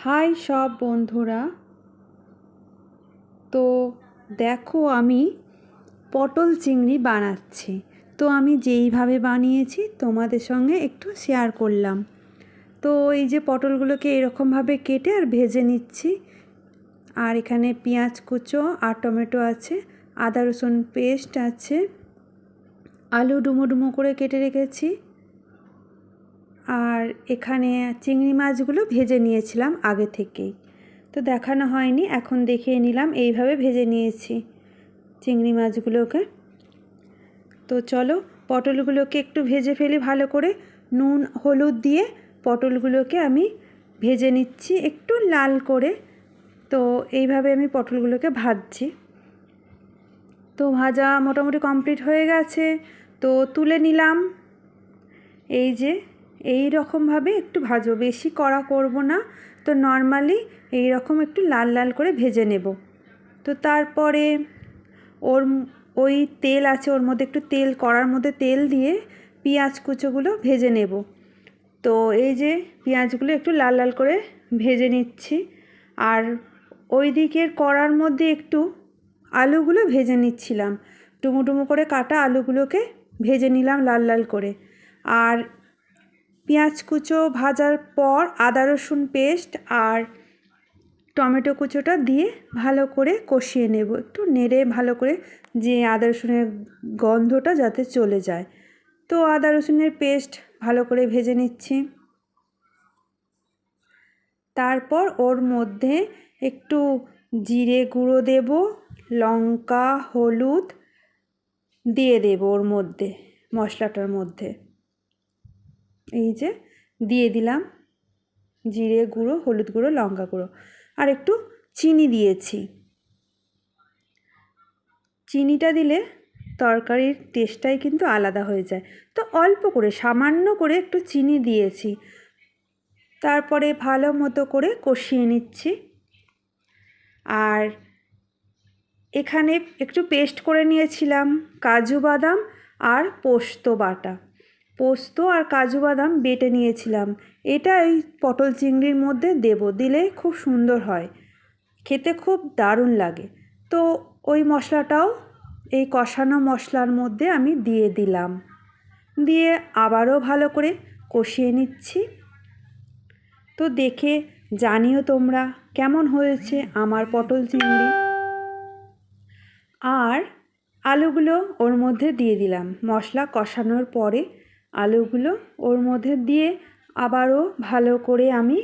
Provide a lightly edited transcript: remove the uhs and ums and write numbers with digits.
High সব বন্ধুরা। তো দেখো আমি পটল চিংড়ি বানাচ্ছি। তো আমি যেইভাবে বানিয়েছি তোমাদের সঙ্গে একটু শেয়ার করলাম। তো এই যে পটলগুলোকে এরকমভাবে কেটে আর ভেজে নিচ্ছি। আর এখানে পেঁয়াজ কুচো আর টমেটো আছে, আদা রসুন পেস্ট আছে, আলু ডুমো ডুমো করে কেটে রেখেছি। আর এখানে চিংড়ি মাছগুলো ভেজে নিয়েছিলাম আগে থেকেই, তো দেখানো হয়নি, এখন দেখিয়ে নিলাম। এইভাবে ভেজে নিয়েছি চিংড়ি মাছগুলোকে। তো চলো পটলগুলোকে একটু ভেজে ফেলি ভালো করে, নুন হলুদ দিয়ে পটলগুলোকে আমি ভেজে নিচ্ছি একটু লাল করে। তো এইভাবে আমি পটলগুলোকে ভাজছি। তো ভাজা মোটামুটি কমপ্লিট হয়ে গেছে, তো তুলে নিলাম। এই যে এই রকমভাবে একটু ভাজবো, বেশি কড়া করব না। তো নর্মালি এই রকম একটু লাল লাল করে ভেজে নেব। তো তারপরে ওই তেল আছে, ওর মধ্যে একটু তেল, কড়ার মধ্যে তেল দিয়ে পেঁয়াজ কুচোগুলো ভেজে নেব। তো এই যে পেঁয়াজগুলো একটু লাল লাল করে ভেজে নিচ্ছি। আর ওই দিকের কড়ার মধ্যে একটু আলুগুলো ভেজে নিচ্ছিলাম, ডুমো ডুমো করে কাটা আলুগুলোকে ভেজে নিলাম লাল লাল করে। আর পেঁয়াজ কুচো ভাজার পর আদা রসুন পেস্ট আর টমেটো কুচোটা দিয়ে ভালো করে কষিয়ে নেব, একটু নেড়ে ভালো করে, যে আদা রসুনের গন্ধটা যাতে চলে যায়। তো আদা রসুনের পেস্ট ভালো করে ভেজে নিচ্ছি। তারপর ওর মধ্যে একটু জিরে গুঁড়ো দেব, লঙ্কা হলুদ দিয়ে দেব ওর মধ্যে, মশলাটার মধ্যে। এই যে দিয়ে দিলাম জিরে গুঁড়ো, হলুদ গুঁড়ো, লঙ্কা গুঁড়ো, আর একটু চিনি দিয়েছি। চিনিটা দিলে তরকারির টেস্টটাই কিন্তু আলাদা হয়ে যায়। তো অল্প করে, সামান্য করে একটু চিনি দিয়েছি। তারপরে ভালো মতো করে কষিয়ে নিচ্ছি। আর এখানে একটু পেস্ট করে নিয়েছিলাম কাজু বাদাম আর পোস্ত বাটা, পোস্ত আর কাজু বাদাম বেটে নিয়েছিলাম। এটা এই পটল চিংড়ির মধ্যে দেব, দিলে খুব সুন্দর হয়, খেতে খুব দারুণ লাগে। তো ওই মশলাটাও এই কষানো মশলার মধ্যে আমি দিয়ে দিলাম, দিয়ে আবারও ভালো করে কষিয়ে নিচ্ছি। তো দেখে জানিও তোমরা কেমন হয়েছে আমার পটল চিংড়ি। আর আলুগুলো ওর মধ্যে দিয়ে দিলাম, মশলা কষানোর পরে আলুগুলো ওর মধ্যে দিয়ে আবারও ভালো করে আমি